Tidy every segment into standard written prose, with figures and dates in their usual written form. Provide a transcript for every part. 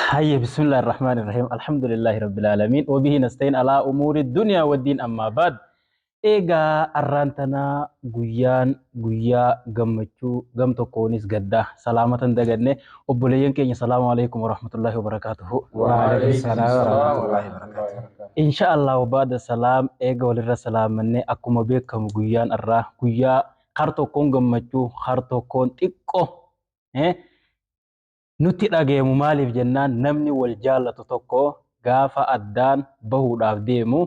هيا بسم الله الرحمن الرحيم الحمد لله رب العالمين وبه نستعين على أمور الدنيا والدين أما بعد إيجا أرانتنا guyyaa gammachuu gam tokkoonis gaddaa salaamatan daganne obboleeyyan keenya salaamu alaykum warahmatullahi wabarakatuhu. وعليكم السلام ورحمة الله وبركاته. Insha Allah baada salaam eega walirra salaamanne akkuma beekamu guyyaan irraa guyyaa har tokkoon gammachuu har tokkoon xiqqoo nutti dhageemu maaliif jennaan namni wal jaallatu tokko gaafa addaan bahuudhaaf deemu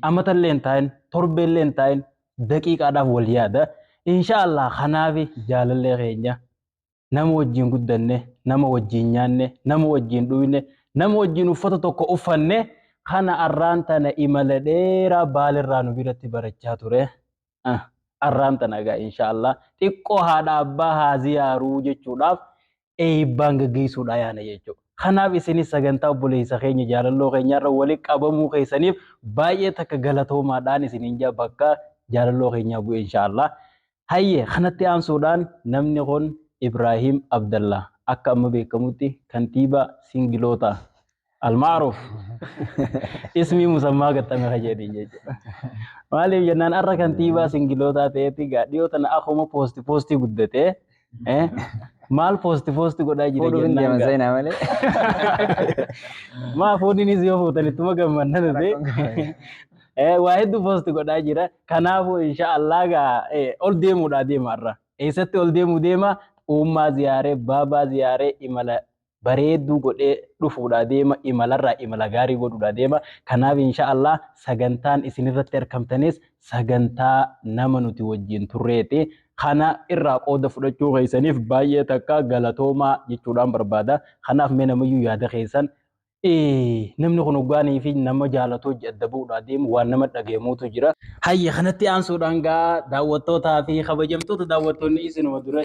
amatallee hin taa'in torbeellee hin taa'in daqiiqaadhaaf wal yaada. Inshaallah kanaaf jaalallee keenya nama wajjin guddanne nama wajjin nyaanne nama wajjin dhuyne nama wajjin uffata tokko uffanne kana arraan tana imala dheeraa baalirraa nu biratti barachaa ture. Arraan tana egaa inshaallah xiqqoo haadha abbaa haa ziyaaruu jechuudhaaf eebbaan gaggeessuudha yaana jechuudha. Kanaaf isinis sagantaa obboleessa keenya jaalalloo keenyarra waliin qabamuu keessaniif baay'ee takka galatoomaadhaan isiniin jaa bakka jaalalloo keenyaa bu'e inshaallah. Hayyee kanatti aansuudhaan namni kun Ibrahim Abdallah akka amma beekamutti kantiibaa Singiloota Almaaruf ismii musammaa gaxxame jedhin jechuudha. Maaliif jennaan arra kantiibaa Singilootaa ta'etti gaadhiyoo tana akkuma poostii guddatee maal poostii godhaa jira jennaan jennaan malee. maa fooninis yoo fuutan ittuma gammannan waa hedduu poostii godhaa jira. Kanaafuu inshaallah ol deemuudhaa deema arra. Eessatti ol deemuu deema? Uummaa ziyaaree baabaa ziyaaree imala bareedduu godhee dhufuudhaa deema. Imalarraa imala gaarii godhuudhaa deema. Kanaaf inshaallah sagantaan isinirratti argamtanis sagantaa nama nuti wajjin turreeti. Kana irraa qooda fudhachuu keessaniif baay'ee takka galatoomaa jechuudhaan barbaada. Kanaaf mee namayyuu yaada keessan namni kun ugaanii fi nama jaalatoo adda bu'uudhaa deemu waan nama dhageemuutu jira. Hayya kanatti aansuudhaan gaa daawwattootaa fi kabajamtoota daawwattoonni isinuma dura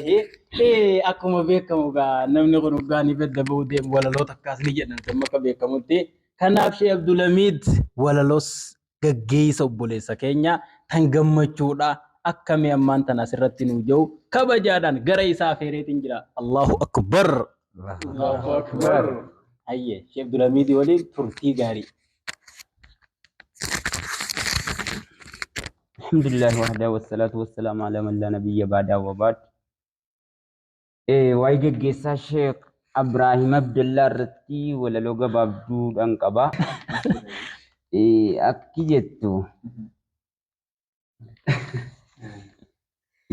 akkuma beekamu gaa namni kun ugaanii fi adda bu'uu deemu walaloota akkas ni jedhan akka beekamutti. Kanaaf Sheekh Abdulhamiid walaloos gaggeessa obboleessa keenya tan gammachuudha. Akkami ammaan tan asirratti nu jiru kabajaadhaan gara isaa feereetiin jira. Allahu akbar. Allahu Akbar. Hayyee Sheekh Abdulhamiid waliin turtii gaarii. Alhamdulillah wahda wassalatu wassalamu ala man la nabiyya ba'da wa ba'd. Waa'ee gaggeessaa Sheekh Ibrahim Abdallah irratti walaloo gabaabduudhaan qaba. Akki jettu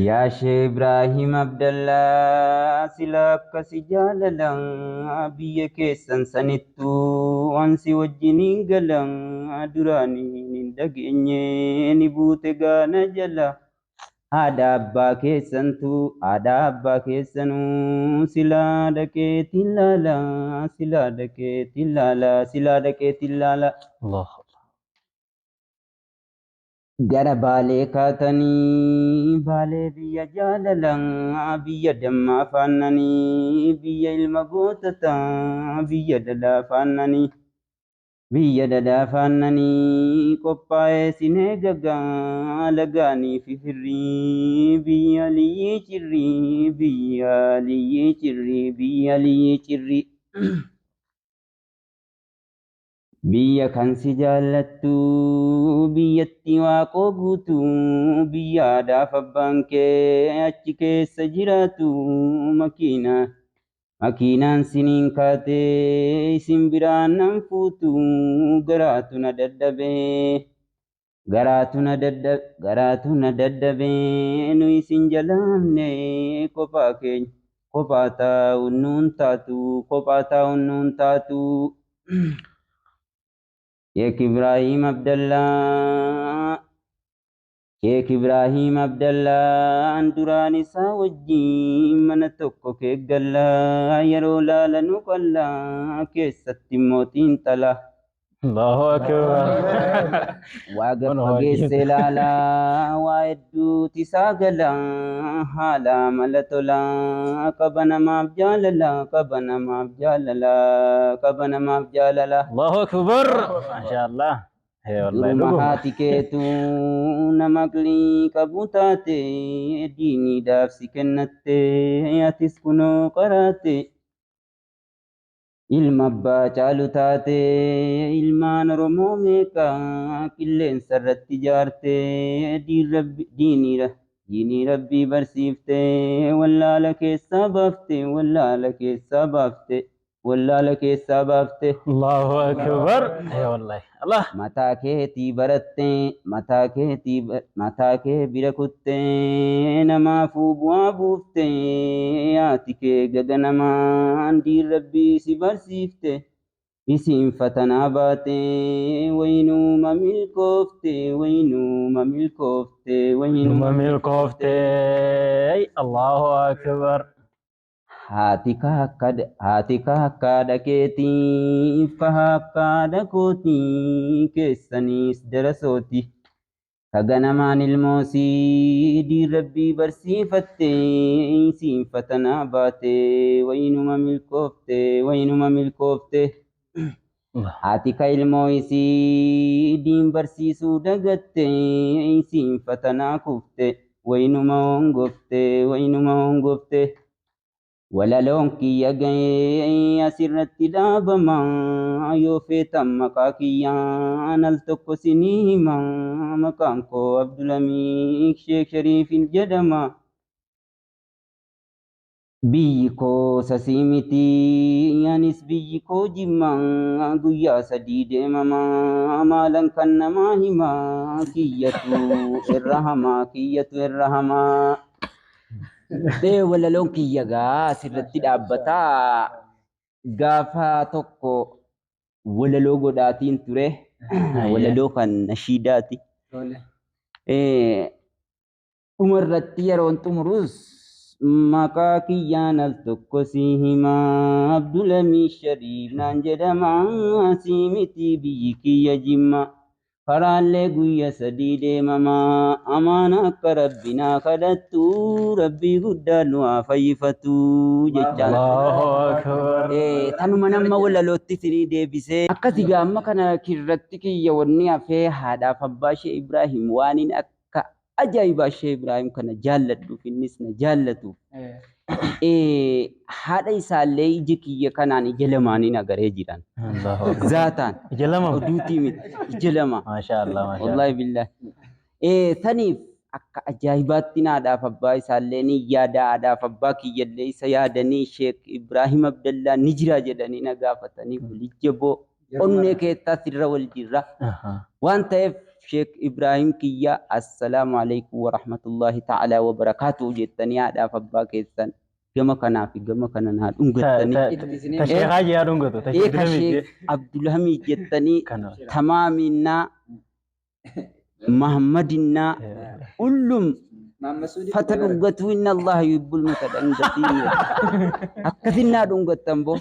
yaa Sheekh Ibrahim Abdallah sila akkasi jaalalan biyya keessan sanittu wansi wajjiniin galan duraanii hin dhageenye ni buute gaana jala. Haadha abbaa keessanuu silaa dhaqeetiin laala. Gara baalee kaatanii baalee biyya jaalalan biyya dammaa faannanii biyya ilma gootataa biyya dadaa faannanii qophaa'ee sinee gagaa lagaanii fi firrii biyya liyyii cirrii. Biyya kan si jaallattu biyyatti waaqoo guutu biyya aadaaf abbaan kee achi keessa jiraatu makiinaan siniin kaatee isin biraan nan fuutu garaatu na daddabee nu isin jalaamne kophaa taa'uun nuun taatu. Sheekh Ibrahim Abdallah duraan isaa wajjin mana tokko keeggallaa yeroo laalanu qallaa keessatti mootiin tala. Allahu akbar. Waa gaffageesse laalaa waa hedduuti isaa galaa haala mala tolaa qaba namaaf jaalala. Allahu akbar. Mashaallah. Duruma haati keetu nama aqlii qabu taate diiniidhaaf si kennatte atis kunoo qaraate. ilma abbaa caalu taate ilmaan Oromoo meeqaa qilleensa irratti ijaarte diinii rabbii barsiifte wallaala keessaa baafte wallaala keessaa baafte wallaala keessaa baafte Allahu akbar. Wallahi Allah. mataa keetii baratte mataa kee bira kutte namaafuu bu'aa buufte haati kee gaganamaan diin rabbii si barsiifte isiin fatanaa baate waynuma milkoofte waynuma milkoofte Numa milkoofte. Allahu akbar. haati kaakkaadha keetii fa haakkaadha kootii keessaniis darasooti kaganamaan ilmoosii diin rabbii barsiifatte isiin fatanaa baate waynuma milkoofte haati ka ilmoo isii diin barsiisuu dagatte isiin fatanaa kufte waynuma hongofte walaloon kiyya ga'ee asirratti dhaabama yoo feetan maqaa kiyyaan al tokko sinii hima maqaan koo Abdulhamid Sheek Shariifin jedhama biyyi koo sasii miti anis biyyi koo jimma guyyaa sadii deemama maalan kan namaa hima kiyyatu irra hamaa walaloon kiyya gaa asirratti dhaabbataa gaafa tokko walaloo godhaatiin ture walaloo kan nashiidaati dhumarratti yeroon xumurus maqaa kiyyaan al tokko si himaa Abdulhamid Shariif naan jedhama sii miti biyyi kiyya jimma karaallee guyya sadii deemama amaana akka rabbinaa kadhattu rabbii guddaan nu haa fayyifatu jechaan. Allahu akbar. Tanuma nama walalootti sinii deebisee akkasi gaamma kana kirratti kiyya wanni hafee haadhaaf abbaa ishee Ibraahim waaniin akka ajaa'ibaa ishee Ibraahim kana jaalladhuuf innis na jaallatuuf. Haadha isaallee iji kiyya kanaan ija lamaaniin agaree jiran. Zaataan. Ija lama. Oduutii miti. Ija lama. Maashaallah. Wallahi billahi. Saniif akka ajaa'ibaatti haadhaaf abbaa isaallee ni yaada haadhaaf abbaa kiyyallee isa yaadanii Sheek Ibraahim Abdallaa ni jira jedhanii na gaafatanii walijjaboo onnee keessaa sirra wal jirra. Waan ta'eef Sheek Ibraahim kiyya assalaamu alaikum wa rahmatullahi ta'ala wa barakaatuhu jettanii haadhaaf abbaa keessan gama kanaa fi gama kana naa dhungattanii. Tasheekaa jee dhungatu. Sheek Abdulhamid jettanii tamaaminaa Muhammadinaa hullum fata dhungatu inna Allah yuhibbul mutadhangatiin akkasinnaa dhungattan boo.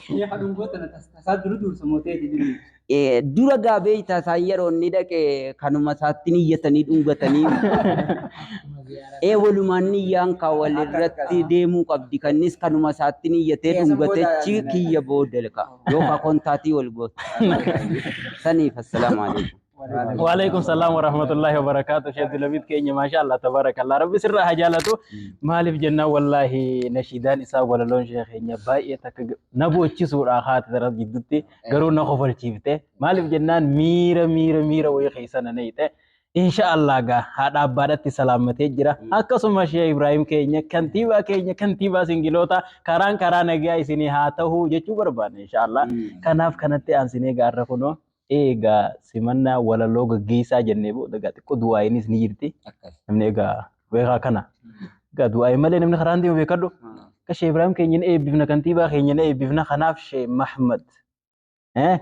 Dura gaabee taasaan yeroo inni dhaqe kanuma isaatti niyyatanii dhungatanii walumaan niyyaan kan walirratti deemuu qabdi kannis kanuma isaatti niyyatee dhungatechi kiyya boodalka yookaan kontaatii wal gootu. Saniif assalaamu alaikum. وعليكم السلام ورحمة الله وبركاته. شيخ العبيد كيني ما شاء الله تبارك الله ربي سر حجالته مالف جنة والله نشيدان إسا ولا لون شيخ إني باي تك نبو تشسور آخات ترى جدتي قرون نخوفر شيفته مالف جنة ميرا ويخيسنا نيته إن شاء الله جا هذا بارت سلامته جرا أكسم شيخ إبراهيم كيني كنتيبا سنجلوتا كاران أجا إسني هاته جتشو بربان إن شاء الله كناف كنتي أنسني قارفونو Egaa simannaa walaloo gaggeessaa jennee booda xiqqoo du'aayinis ni jirti. Namni egaa beekaa kana. Egaa du'aayi malee namni karaan deemu beekadhu. Akka Sheek Ibraahim keenya eebbifna kantiibaa keenya eebbifna kanaaf Sheek Mahmad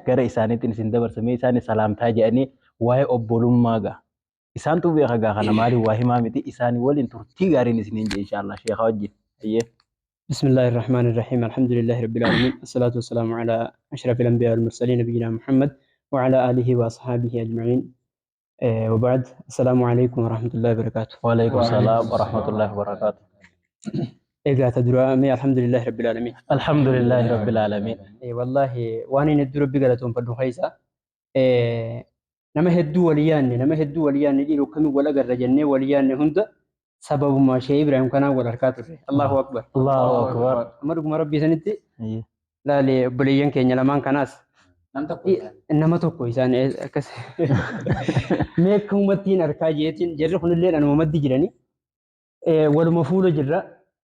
gara isaaniitiin isin dabarsamee isaan salaamtaa jedhanii waa'ee obbolummaa gaa. Isaantu beeka gaa kana maali waa himaa miti isaanii waliin turtii gaariin isiniin jee inshaAllah Sheekha wajjin. بسم الله الرحمن الرحيم الحمد لله رب العالمين الصلاة والسلام على أشرف الأنبياء والمرسلين نبينا محمد وعلى آله وأصحابه أجمعين وبعد السلام عليكم ورحمة الله وبركاته. وعليكم السلام ورحمة الله وبركاته. إذا تدرى الحمد لله رب العالمين. الحمد لله رب العالمين. والله وأنا ندرب بقلتهم فدو خيسا نما هدو وليان يجيلو كم ولا جرجني وليان هند سبب ما شيء إبراهيم كان ولا ركاته الله أكبر. الله أكبر. أمركم ربي سنتي laalee obboleeyyan keenya lamaan kanaas nama tokko isaan akkas mee akka uummattiin harkaa jeetiin jarri kunillee anuma maddi jiranii waluma fuula jirra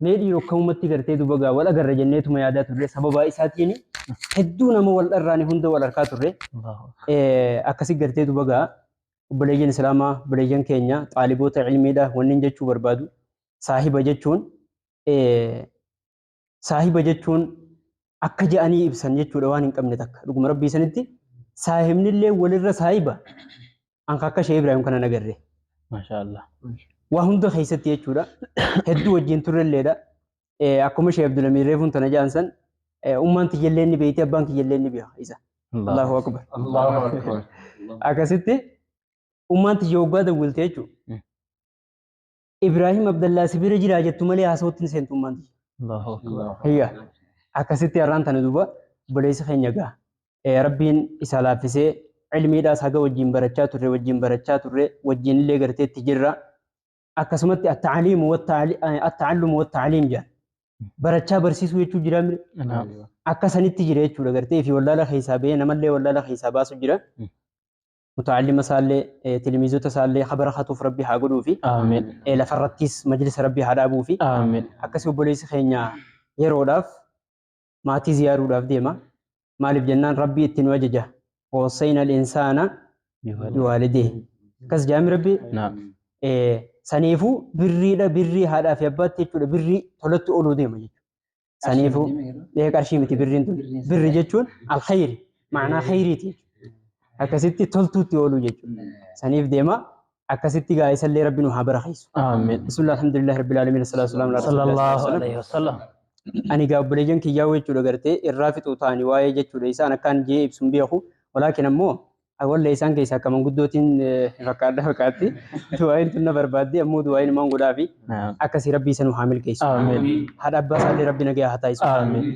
mee dhiiroo akka ummatti gartee duba gaa wal agarra jenneetuma yaadaa turre sababaa isaatiin hedduu nama wal dharraani hunda wal harkaa turre akkasi gartee duba gaa obboleeyyan islaamaa obboleeyyan keenya xaaliboota ilmiidha wannin jechuu barbaadu saahiba jechuun akka je'anii ibsan jechuudha waan hin qabne takka dhuguma rabbii sanitti saahibnillee walirra saahiba anka akka shee Ibrahim kana nagarre Mashaallah. waa hunda keessatti jechuudha hedduu wajjin turrelleedha akkuma shee Abdulamiin reefuun tana jaansan ummaan tiyyallee ni beeyti abbaan kiyyallee ni beeka isa Allahu akbar akkasitti ummaan tiyya waggaa dawwalte jechuudha Ibrahim Abdallaa sibira jiraa jettu malee haasawatti ni seentu ummaan tiyya Allahu akbar. Hiyya akkasitti har'aan tana duuba obboleessa keenya gaa rabbiin isa laaffisee ilmiidhaas haga wajjin barachaa turre wajjin illee garteetti jirra akkasumatti at-ta'aliimu wat-ta'allumu wat-ta'aliim jedhan barachaa barsiisuu jechuu jira akka sanitti jira jechuudha gartee fi wallaala keessaa ba'ee namallee wallaala keessaa baasu jira muta'allima isaallee tilmiizota isaallee habara hatuuf rabbi haa godhuu fi lafarrattis majlisa rabbi haa dhaabuu fi akkasii obboleessi keenya yeroodhaaf maatii ziyaaruudhaaf deema maaliif jennaan rabbi itti nu ajaja wassayna al-insaana biwaalidayhi akkas jaami rabbi saniifuu birrii haadhaa fi abbaatti jechuudha birrii tolatti ooluu deema jechuudha saniifuu qarshii miti birriin tun birri jechuun alkhayri ma'anaa khayriiti akkasitti toltuutti ooluu jechuudha saniif deema akkasitti gaa isallee rabbi nu haa barakhiisu bismillah alhamdulillah rabbil alamin sallallahu alaihi wasallam ani gaa obboleeyyan kiyyaa jechuudha gartee irraa fixuu ta'anii waa'ee jechuudha isaan akkaan jee ibsuun beeku walaakin ammoo walla isaan keessaa akka manguddootiin fakkaatti du'aayin tunna barbaadde ammoo du'aayin maan godhaa fi akkasii rabbii isa nu haa milkeessu haadha abbaa isaallee rabbi nagaa haa taa'isu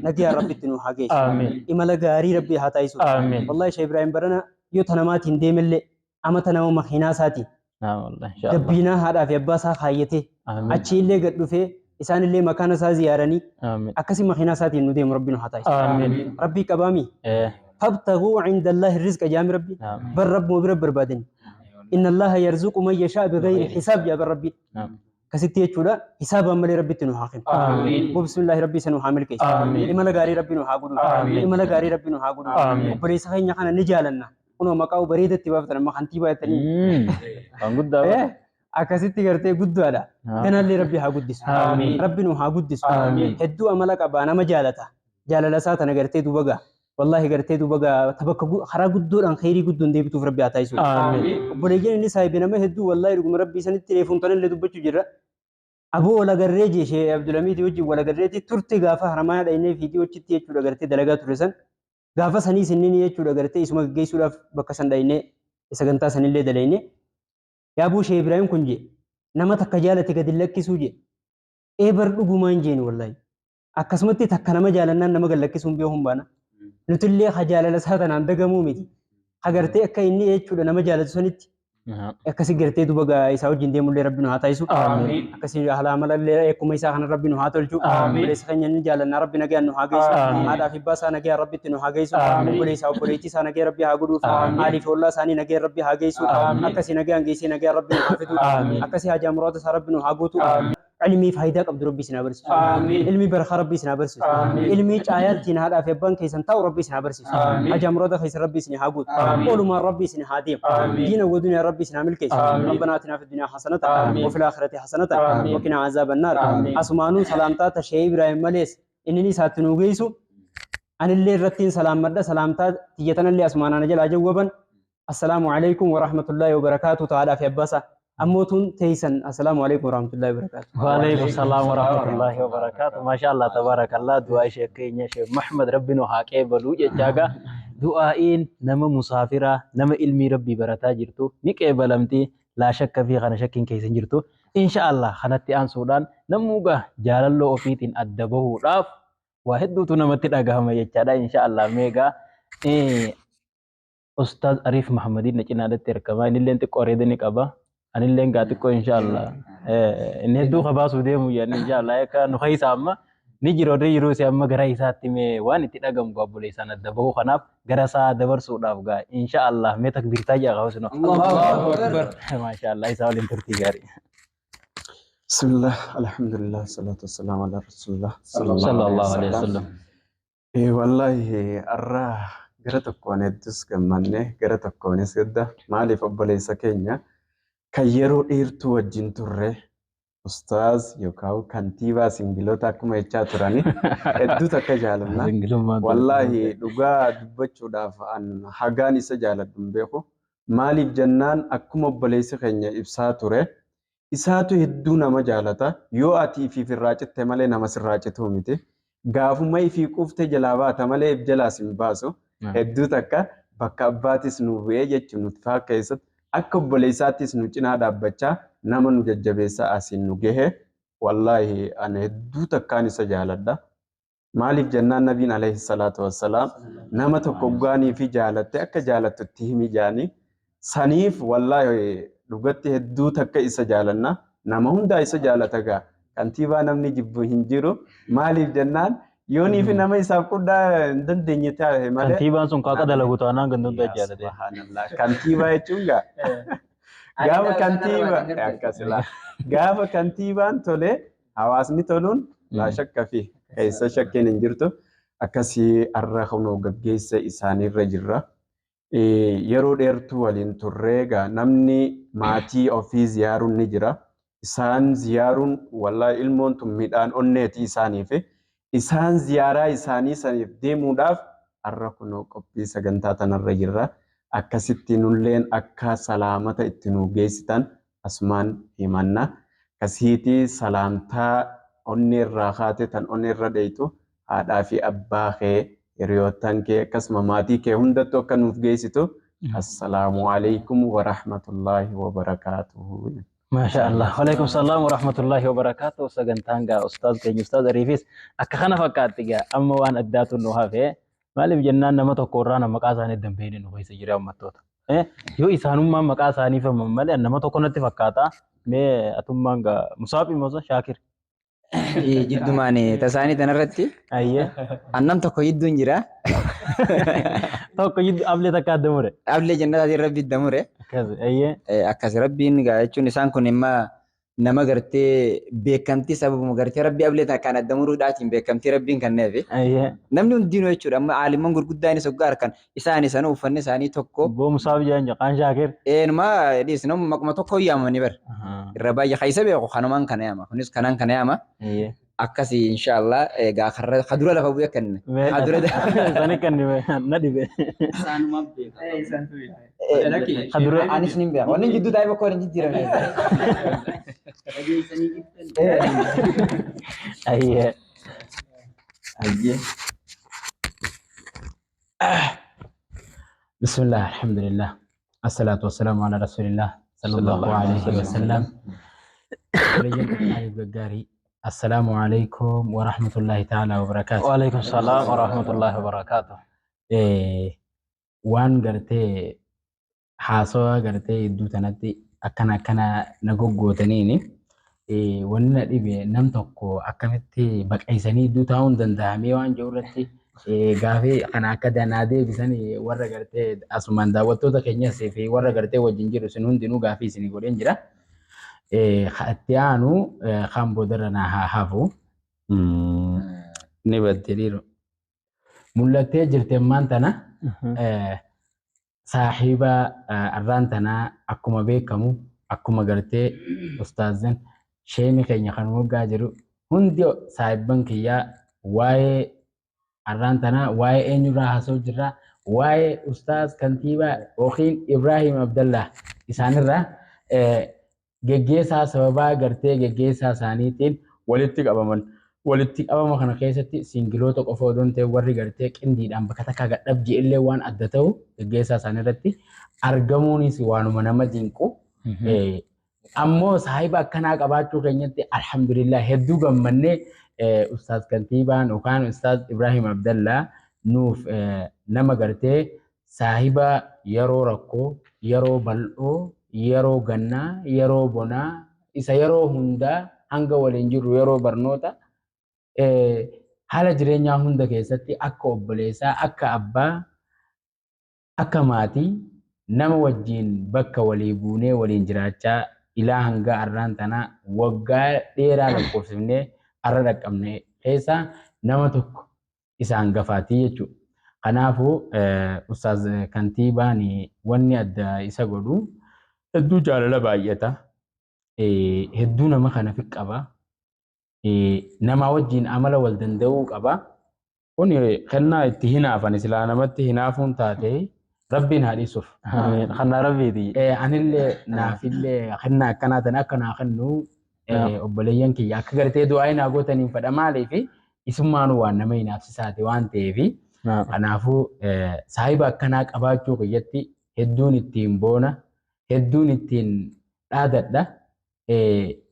nagaa rabbitti nu haa geessu imala gaarii rabbii haa taa'isu wallahi shee Ibrahim barana yoo tanamaatiin deemellee amata nama makiinaa isaatiin gabbiinaa haadhaa fi abbaa isaa kaayyatee achi illee gad dhufee isaan illee makaana isaa ziyaaranii akkasii makiinaa isaatiin nu deemu rabbi nu haa taa'isu rabbii qabaami فابتغوا عند الله الرزق جام ربي بر رب وبرب بربادن إن الله يرزق من يشاء بغير حساب يا بر ربي كستي يجودا حساب أمر ربي تنو حاكم وبسم الله ربي سنو حامل كيس إما لغاري ربي نو حاقودو إما لغاري ربي نو حاقودو وبريس خين يخانا نجالنا ونو مكاو بريدة تبافتنا ما خانتي بايتني akkasitti gartee guddaadha kanallee rabbi haa guddisu rabbi nu haa guddisu hedduu amala qabaa nama jaalala isaa tana gartee dubagaa wallahi gartee dubagaa tabakka karaa guddoodhaan khayrii guddoon deebituuf rabbi haa taa'isu obboleeyyan inni saahibi nama hedduu wallahi dhuguma rabbi isanitti reefuun tanallee dubbachuu jirra aboo walagarree jeeshee Abdulamiid wajjin walagarreetti turte gaafa haramaa dhaynee fiidiyochitti jechuudha gartee dalagaa ture san gaafa sanii sinniin jechuudha gartee isuma gaggeessuudhaaf bakka san dhaynee sagantaa sanillee dalaynee yaabuu shee Ibrahim kun jee nama takka jaalate gadi lakkisuu jee eebar dhugumaan jeen wallahi akkasumatti takka nama jaalannaan nama gad lakkisuun beekuun baana nutillee jaalala isaa tanaan dagamuu miti agartee akka inni jechuudha nama jaalatu sanitti akkasi gartee duba isaa wajjin deemullee rabbi nu haa taa'isu akkasi haala amalallee akkuma isaa kana rabbi nu haa tolchu obboleessa keenya ni jaalannaa rabbi nagaan nu haa geessu haadhaa fi abbaa isaa nagaa rabbitti nu haa geessu obboleettii isaa nagaa rabbi haa godhuuf haalii fi ollaa isaanii nagaa rabbi haa geessu akkasi nagaan geessee nagaa rabbi nu haa fidu akkasi hajaa muraata isaa rabbi nu haa guutu علمي فايدة قبل ربي سنابرس علمي برخة ربي سنابرس علمي آيات تين هذا في بان كيسن تاو ربي سنابرس أجام رضا خيس ربي سنهاجود قولوا ما ربي سنهاديم دين ودنيا ربي سنعمل كيس ربنا آتنا في الدنيا حسنة وفي الآخرة حسنة وقنا عذاب النار أسمانو سلامتا تشيء إبراهيم مليس إنني ساتنو جيسو أن اللي رتين سلام مدة سلامتا تيجتنا اللي أسمانا نجل أجوبا السلام عليكم ورحمة الله وبركاته تعالى في أباسا أموتون تيسن السلام عليكم ورحمة الله وبركاته. وعليكم السلام ورحمة الله وبركاته. ما شاء الله تبارك الله دعاء شيخنا شيخ محمد ربنا حاكي بلوج جاga دعائين نما مسافرة نما علمي ربي برتا جرتو نيكي بلمتي لا شك في خنا شكين كيسن جرتو إن شاء الله خنتي عن سودان نموغا جالالو أفيتين أدبه راف واحد دو نمتي أغاهم يجادا إن شاء الله ميغا أستاذ عريف محمدين نجينا دتركما نلين تقوريدني كابا أنا اللي قاعد إن شاء الله إن هدو خباص وديمو يعني إن شاء الله يكا نخيس أما ni jiru si amma gara isaatti mee waan itti dhagamu gobbolee sana adda bahu kanaaf gara isaa dabarsuudhaaf gaa insha Allah mee takbirtaa jaa qabu sunu Allahu Akbar. masha Allah isaa waliin turtii gaarii Bismillah, alhamdulillah, salatu wassalamu ala rasulillah sallallahu alaihi wasallam wallahi arra gara tokkoon heddus gammanne gara tokkoonis gadda maaliif obboleessa keenya kan yeroo dheertuu wajjin turre ustaaz yookaan kantiibaa singilota akkuma jechaa turani hedduu takka jaalanna wallahi dhugaa dubbachuudhaaf an hagaan isa jaaladhu hin beeku maaliif jennaan akkuma obboleessi keenya ibsaa ture isaatu hedduu nama jaalata yoo ati ifiif irraa citte malee nama sirraa cituu miti gaafuma ifii quufte jalaa baata malee if jalaas hin baasu hedduu takka bakka abbaatis nu bu'ee jechuun nuti faa keessatti akka obboleessaattis nu cinaa dhaabbachaa nama nu jajjabeessaa asiin nu gahe wallahi ani hedduu takkaan isa jaaladha maaliif jennaan nabiin alayhi salaatu wassalaam nama tokko gaanii fi jaalatte akka jaalattutti himi jaanii saniif wallahi dhugatti hedduu takka isa jaalanna nama hundaa isa jaalata gaa kantiibaa namni jibbu hin jiru maaliif jennaan yoonii fi nama isaaf quddaa hin dandeenye taa'e malee kantiibaan sun kaaka dalagu taanaan gandoota jaalate subhanallah kantiibaa jechuun gaa gaafa kantiibaa akkasila gaafa kantiibaan tole hawaasni toluun laa shakka fi keessa shakkeen hin jirtu akkasii arra hunoo gaggeessa isaaniirra jirra yeroo dheertuu waliin turree gaa namni maatii ofii ziyaaruun ni jira isaan ziyaaruun wallahi ilmoon tun midhaan onneetii isaaniif isaan ziyaaraa isaanii saniif deemuudhaaf arra kunoo qophii sagantaa tanarra jirra akkasitti nulleen akka salaamata itti nu geessitan asumaan himanna kasiitii salaamtaa onneerraa kaate tan onneerra dheeytu haadhaa fi abbaa kee hiriyootan kee akkasuma maatii kee hundattuu akka nuuf geessitu assalaamu alaykum wa rahmatullahi wa barakaatuhu ما شاء الله وعليكم السلام ورحمة الله وبركاته سجنتان جا أستاذ كين أستاذ ريفيس أكخنا فكرت جا أما وان أدات النوها في مالي بجنان نما تقرانا مقاسان الدمبين إنه هي سجرا متوت يو إسانوم ما مقاساني فمم مالي نما تقولنا تفكاتا مي أتوم جا مصابي موسى شاكر Jiddu maani tasaanii tanarratti أيه annam tokko jiddu hin jira. تو كيد قبل تكادمره Ablee jannataatiin rabbi damure. كذا أيه Akkas rabbiin gaa jechuun isaan kun immoo nama gartee beekamtii sababuma gartee rabbi ablee takkaan addamuruudhaatiin beekamtii rabbiin kenneefi. أيه Namni hundinuu jechuudha amma aalimman gurguddaanis hoggaa harkan isaanii sana uffanni isaanii tokko بو مصابي جان قان شاكر eenuma dhiis nama maquma tokko yaamanii bar irra baay'ee kaisa beeku kanumaan kana yaama kunis kanaan kana yaama أيه akkasii inshallah egaa kadura lafa bu'ee kenne kadura سنة كان ندي به kadura anis nin beeka wanni jidduu taa'ee bakka waliin jijjiirame أيه ayye بسم الله الحمد لله الصلاة والسلام على رسول الله صلى الله عليه وسلم السلام عليكم ورحمة الله تعالى وبركاته وعليكم السلام ورحمة الله وبركاته وان قرتي حاسوا قرتي دو تنتي أكنا نقوقو تنيني وانا دي نمتوكو أكمتي بقعيساني دو تاون دندامي وان جورتي غافي أكنا أكدا نادي بساني ورا قرتي أسمان داوتو تكينيا سيفي ورا قرتي وجنجيرو سنون دينو غافي سيني قولين جرا خاتيانو خامبو درنا هافو نبدليرو ملتي جرتي مانتنا صاحبة أرانتنا أكما بيكمو أكما قرتي أستاذن شيمي كي يخانمو قاجرو هنديو صاحبان كيا واي أرانتنا واي إنيو راها سوجرا واي أستاذ كنتيبا وخين إبراهيم عبد الله إسان الرا geggeessaa sababaa gartee geggeessaa isaaniitiin walitti qabama kana keessatti singiloota qofa odoon ta'e warri gartee qindiidhaan bakka takka gadhabji illee waan adda ta'u geggeessaa isaanii irratti argamuunis waanuma nama dinqu ammoo saahiba akkanaa qabaachuu keenyatti alhamdulillah hedduu gammannee ustaaz kantiibaan yookaan ustaaz Ibrahim Abdallaa nuuf nama gartee saahiba yeroo rakkoo yeroo bal'oo yeroo gannaa yeroo bonaa isa yeroo hundaa hanga waliin jiru yeroo barnoota haala jireenyaa hunda keessatti akka obboleessaa, akka abbaa, akka maatii nama wajjin bakka walii buunee waliin jiraachaa ilaa hanga arraan tanaa waggaa dheeraa lakkoofsifnee arra dhaqqabne keessaa nama tokko isa hangafaatii jechuudha. Kanaafuu Ustaaz Kantiibaan wanni adda isa godhu hedduu jaalala baay'ata. Hedduu nama kana qaba. Nama wajjin amala wal danda'uu qaba. Kun kennaa itti hinaafan silaa namatti hinaafuun taate rabbiin haa dhiisuuf. Kanaa rabbiiti. Anillee naafillee kennaa akkanaa tan akka naa kennu obboleeyyan kiyya akka gartee du'aa hinaa gootaniin fedha maaliif isummaanuu waan nama hinaafsisaate waan ta'eef kanaafuu saahiba akkanaa qabaachuu kiyyatti hedduun ittiin boona, hedduun ittiin dhaadadha,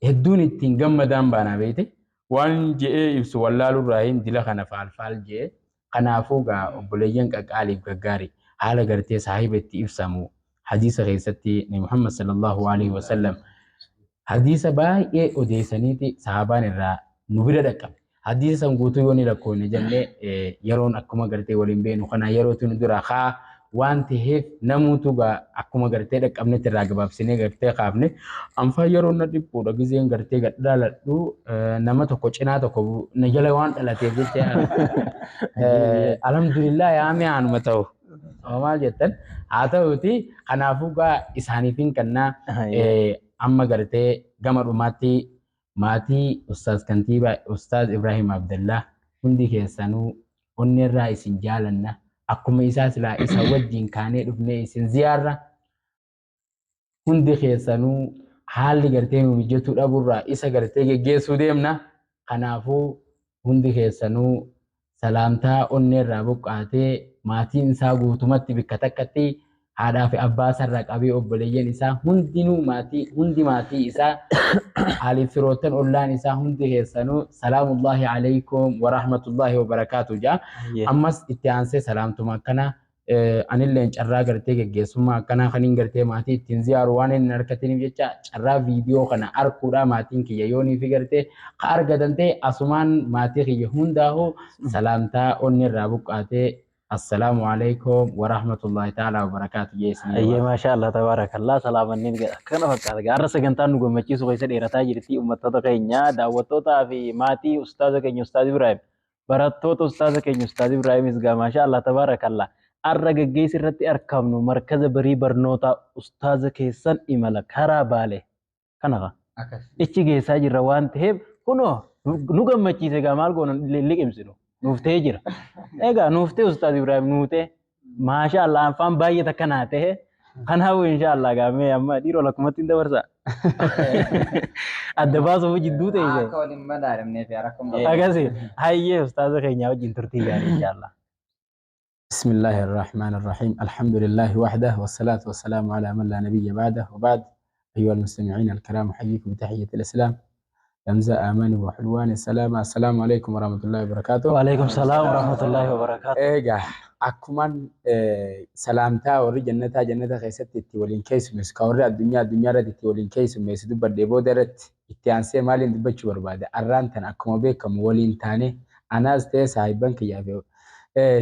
hedduun ittiin gammadaan baana beete waan je'ee ibsu wallaalurraa hin dila kana faalfaal je'e kanaafuu gaa obboleeyyan qaqqaaliif gaggaarii haala gartee saahiba itti ibsamu hadiisa keessatti Muhammad sallallahu alaihi wasallam hadiisa baay'ee odeessaniiti sahabaan irraa nu bira dhaqqabe. Hadiisa san guutuu yoo ni lakkoofne jennee yeroon akkuma gartee waliin beenu kana yerootu nu dura haa waan ta'eef namuutu akkuma gartee dhaqqabnetti irraa gabaabsinee gartee kaafne anfaa yeroon na dhiphuudha gizeen gartee gadhaaladhu nama tokko cinaa tokko na jala waan dhalateef jecha alhamdulillah yaame aanuma ta'u maal jettan haa ta'uti kanaafuu isaaniifin kannaa amma gartee gama dhumaatti maatii Ustaaz Kantiibaa Ustaaz Ibrahim Abdallah hundi keessanuu onni irraa isin jaalanna akkuma isaa silaa isa wajjin kaanee dhufnee isin ziyaarra hundi keessanuu haalli gartee nu mijjatu dhaburraa isa gartee geggeessuu deemna. Kanaafuu hundi keessanuu salaamtaa onni irraa buqqaatee maatiin isaa guutumatti bikka takkatti haadhaa fi abbaa sarara qabee obboleeyyan isaa hundinuu hundi maatii isaa haaliif firoottan ollaan isaa hundi keessanuu salaamullahi alaykum wa rahmatullahi wa barakaatu jaa. Ammas itti aansee salaamtuma akkana anilleen carraa gartee geggeessummaa akkanaa kaniin gartee maatii ittiin ziyaaru waan hin harkatiniif jecha carraa viidiyoo kana arkuudha maatiin kiyya yoonii fi gartee ka argatan ta'e asumaan maatii kiyya hundaa'u salaamtaa onni irraa buqqaatee السلام عليكم ورحمة الله تعالى وبركاته جيسني أيه ما شاء الله تبارك الله سلام النين كنا فكر قارة سكنتان نقول مچي سو كيسة إيرتا جرتي أمتا تكينيا دعوتوتا في ماتي أستاذ كيني أستاذ إبراهيم براتوت أستاذ كيني أستاذ إبراهيم إسقا ما شاء الله تبارك الله أرجع جيس رتي أركامنو مركز بري برنوتا أستاذ كيسن إملا خراباله كناغا إيش جيسا جروان تهب كنو نقول مچي سكا مال كون ليك إمسنو nuuftee jira. Egaa nuuftee Ustaaz Ibrahim nuutee maasha Allah afaan baay'ee takkanaa ta'e kanaafuu insha Allah gaamee amma dhiiroo lakkumatti hin dabarsa. Adda baasuuf jidduu ta'e. Akka waliin madaalamnee fi rakkoo. Akkasii hayyee Ustaaza keenya wajjin turtii gaarii insha Allah. بسم الله الرحمن الرحيم الحمد لله وحده والصلاة والسلام على من لا نبي بعده وبعد أيها المستمعين الكرام أحييكم بتحية الإسلام يمزى آماني وحلوان السلام عليكم ورحمة الله وبركاته. وعليكم السلام ورحمة الله وبركاته. إيجا أكمن سلامتا وري جنة خيست تولين كيس مس كوري الدنيا رد تولين كيس مس دب الدبو درت اتيانسي مالين دبتشو بربادة أرانتن أكمل بكم ولين تاني أنا أستيس هايبان كيافيو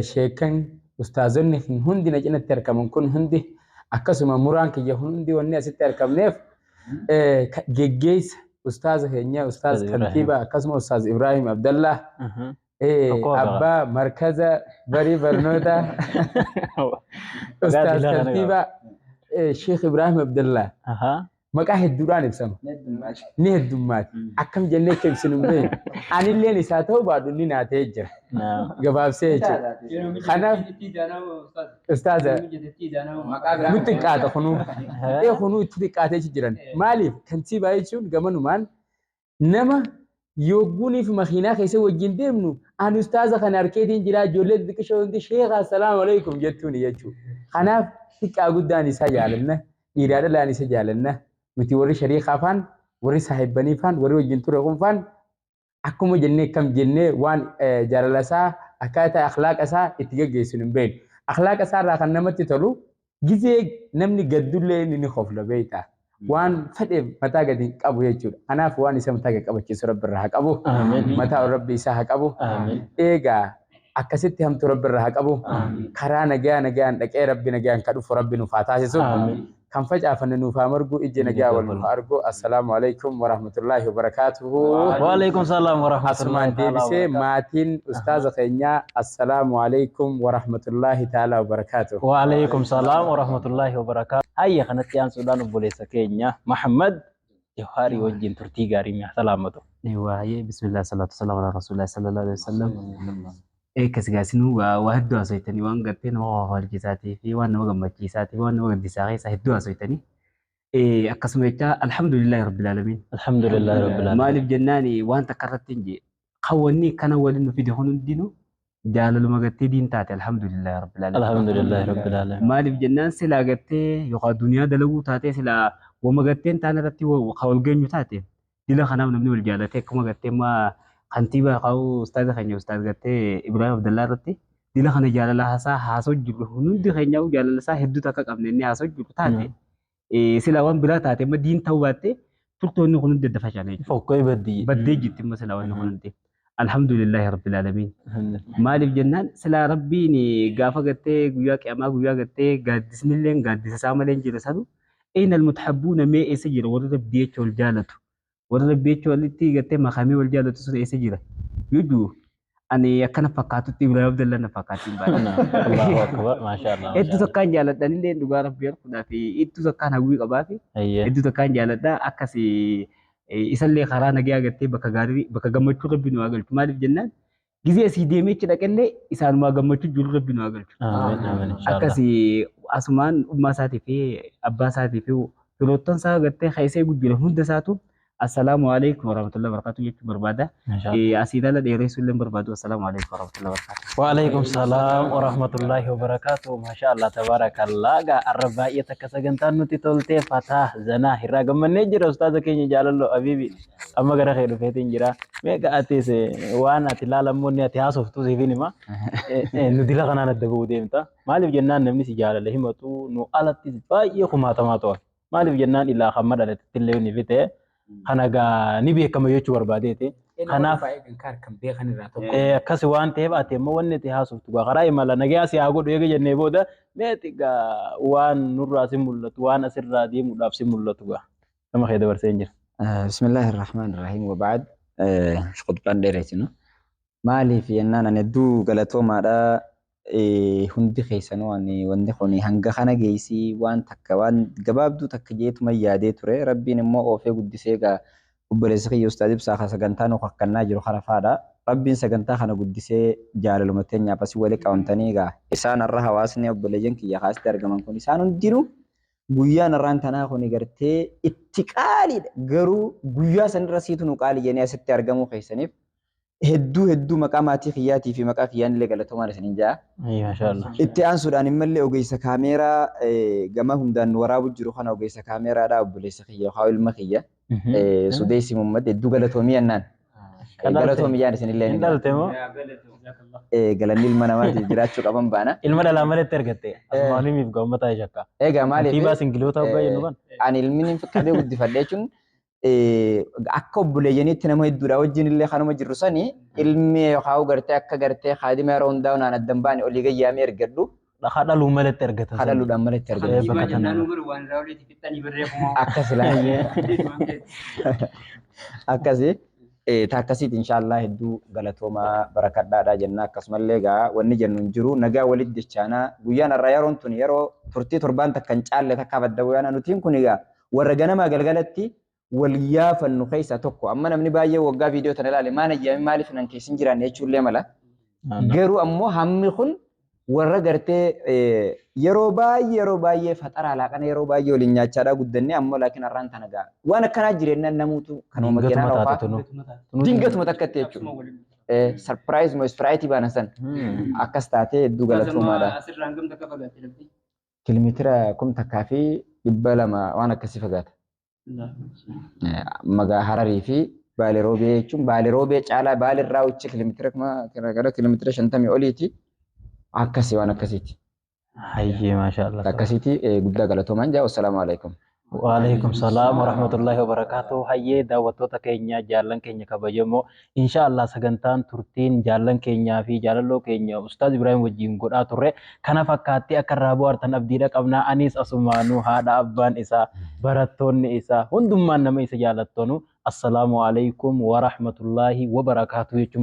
شيكن أستاذني هندي نجنة تركمن كن هندي أكسم مران كي هندي والناس تركمنيف جيجيس أستاذ هنيا أستاذ كنتيبا كاسمه أستاذ إبراهيم عبد الله أبا مركز بري برنودا أستاذ كنتيبا شيخ إبراهيم عبد الله مقاه الدوران بسمه نه الدمات أكم جنة كم سنومين أنا اللي نساته بعد اللي ناتجر جواب سيج أنا أستاذ متقاعد خنو إيه خنو تقاعد تجرن مالي كنتيبا يشون كمان مان نما يوجوني في مخينا خيسة وجندي منو أنا أستاذ خنا أركيدين جرا جولد بكشون دي شيخ السلام عليكم جتوني يجوا خنا تقاعد داني سجالنا إيراد لاني سجالنا متي وري شريك فان وري صاحب بني فان وري وجنتو رقم فان أكمل جنة كم جنة وان جرالسا أكاتا أخلاق أسا اتجاه سنبين أخلاق أسا راح نمت تلو جزء نمني جدول لي نخوف لبيتا waan fedhe mataa gadi qabu jechuudha. Kanaaf waan isa mataa gadi qabachiisu rabbi irraa haa qabu. Amiin. Mataa rabbi isaa haa qabu. Amiin. Eegaa akkasitti hamtu rabbi irraa haa qabu. Karaa nagaan dhaqee rabbi nagaan ka dhufu rabbi nuuf haa taasisu. Kan facaafanne nuuf haa margu ijji nagaa wal nuuf argu. Assalaamu alaikum wa rahmatullahi wa barakatuhu. Wa alaikum salaam wa Asumaan rahmatullahi ta'ala wa deebisee barakatuh. maatiin ustaaza keenyaa assalaamu alaikum wa rahmatullahi ta'ala wa barakatuhu. Wa alaikum salaam wa rahmatullahi wa barakatuh. Hayya kanatti aansuudhaan obboleessa keenya Muhammad Jawhari wajjin turtii gaarii mi'a salaamatu. Waa'ee bismillah salatu wassalamu ala rasulillah sallallahu alaihi wasallam. Kasgaasinu waa hedduu haasofitanii waan gartee nama wafaalchiisaatii fi waan nama gammachiisaatii fi waan nama gaddisaa keessaa hedduu haasofitanii. Akkasuma jecha alhamdulillahi rabbil alamin. Alhamdulillahi rabbil alamin. Maaliif jennaan waan takka irratti hin jee qawwanni kana waliin nu fide hundinuu jaalaluma gartee diin taate alhamdulillahi rabbil alamin. Alhamdulillahi rabbil alamin. Maaliif jennaan silaa gartee yookaan duniyaa dalaguu taate silaa wama garteen taane irratti wal geenyu taate dila kanaaf namni wal jaalatee akkuma gartee maa kantiibaa qabu ustaaza keenya ustaaz gartee Ibrahim Abdallaa irratti dila kana jaalala haasoo jiru hundi keenyaa jaalala isaa hedduu takka qabne inni haasoo jiru taate silaa waan biraa taate amma diin ta'uu baatte turtoonni kun hundi adda facaalee Fokkoo baddii. baddee jirti amma silaa waan kun hundi. Alhamdulillahi rabbil alamin. Maaliif jennaan silaa rabbiin gaafa gartee guyyaa qiyaamaa guyyaa gartee gaaddisnillee gaaddisa isaa malee hin jiru sanu أين المتحبون ما يسجل ورد بيتش والجالة ورد بيتش والتي قلت مخامي والجالة تصير يسجل يجو أنا كان فكرت تبغى يبدل لنا فكرت الله أكبر ما شاء الله. إنتو سكان جالة داني لين دوغارة بير كنا في إنتو سكان هوي قبافي أيه. إنتو سكان جالة دا أكاسي إسالي خرانا جا قلت بكا جمعتو ربنا وقلت ما في جنان جزء سيديمي كده كله إسان ما جمعتو جل ربنا وقلت آمين آمين إن شاء الله. أكاسي asumaan ummaa isaatii fi abbaa isaatii fi firoottan isaa gartee keessee guddiran hunda isaatu assalaamu alaikum warahmatullahi wabarakatuh jechuun barbaada. Asiin ala dheeressu illee barbaadu assalaamu alaikum warahmatullahi wabarakatuh. Wa alaikum salaam warahmatullahi wabarakatuh. Masha Allah tabarakallah. Gaa arra baay'ee takka sagantaan nuti toltee fataa zanaa irraa gammannee jira ustaaza keenya jaalallo abibi amma gara kee dhufeetiin jira. Meeqa atis waan ati laalammoonni ati haasoftu siifin hima nu dila kanaan adda ba'uu deemta. Maaliif jennaan namni si jaalala himatu nu alatti baay'ee kumaatamaa ta'u. Maaliif jennaan ilaa hamma dhalatetti illee ni fite. Kana gaa ni beekama jechuu barbaadeeti. Kanaaf akkasi waan ta'eef ati immoo wanni ati haasoftu gaa karaa imala nagaa si haa godhu eega jennee booda meeti gaa waan nurraa si mul'atu waan asirraa deemuudhaaf si mul'atu gaa nama kee dabarsee jira. بسم الله الرحمن الرحيم وبعد خطبان ديرتنا مالي في أننا ندو غلطو مادا hundi keessanuu wanni kun hanga kana geessi waan takka waan gabaabduu takka jeetuma yaadee ture rabbiin immoo oofee guddisee gaa obboleessa kiyya ustaad ibsaa sagantaa nu kakkannaa jiru kana faadha rabbiin sagantaa kana guddisee jaalaluma teenyaaf asii walii qabamtanii gaa isaan irra hawaasni obboleeyyan kiyya kaasitti argaman kun isaan hundinuu guyyaan irraan tanaa kun gartee itti qaaliidha garuu guyyaa sanirra siitu nu qaali jennee asitti argamuu keessaniif hedduu maqaa maatii kiyyaatii fi maqaa kiyyaan illee galatomaan isiniin jaa. Maashaallah. Itti aansuudhaan immallee ogeessa kaameeraa gama hundaan waraabu jiru kana ogeessa kaameeraadhaa obboleessa kiyya yookaan ilma kiyya Sudeessi Muhammad hedduu galatoomii jennaan. Galatoomii jaan isinillee Hin dhalte moo? galanni ilma namaatiif jiraachuu qaban baana. Ilma dhalaa maletti ergatte. Asumaanimiif gammata shakka. Egaa maaliif? Tiibaa singiloota hoggaa jennu kan. Ani ilmi qabee guddifadhe jechuun akka obboleeyyaniitti nama hedduudha wajjin illee kanuma jirru sani ilmi yookaan gartee akka gartee haadima yeroo hundaa naan addan baane olii gayyaamee ergadhu. Dhadhaluu maletti ergatan. Dhadhaluudhaan maletti ergatan. Akkasii takkasiiti inshaallah hedduu galatoomaa barakadhaadhaa jenna akkasumallee gaa wanni jennu hin jiru nagaa walitti jechaana guyyaan irraa yeroon tun yeroo turtii torbaan takka hin caalle takka badda bu'aana nutiin kun egaa warra ganamaa galgalatti wal yaafannu keessa tokko amma namni baay'ee waggaa viidiyoo tana ilaale maana jedhame maaliif nan keessin jiraanne jechuullee mala garuu ammoo hammi kun warra gartee yeroo baay'ee faxara alaaqana yeroo baay'ee waliin nyaachaadhaa guddannee ammoo laakiin har'aan tana gaa waan akkanaa jireenyaan namuutu kanuma makeenaa roofaa dingatuma takkatti jechuudha sarpiraayiz moo ispiraayitii baana san akkas taatee hedduu galatoomaadha. Kilomeetira 1000 fi 200 waan akkasii fagaata. Magaa Hararii fi Baalee Roobee jechuun Baalee Roobee caalaa Baalee irraa uchi kilomeetira gara kilomeetira 50 oliiti akkasii waan akkasiiti. Hayyee maashaallah. Akkasiiti guddaa galatoomaan jaa. Wassalaamu alaikum. Waalaikum salam warahmatullahi wabarakatuh. Hayyee daawwattoota keenya jaallan keenya kabajamoo inshaallah sagantaan turtiin jaallan keenyaa fi jaalalloo keenya Ustaaz Ibrahim wajjin godhaa turre kana fakkaatti akka irraa bohaartan abdiidha qabnaa. Anis asumaanuu haadha abbaan isaa barattoonni isaa hundummaan nama isa jaalattoonu. Assalaamu alaikum warahmatullahi wabarakatuh jechuun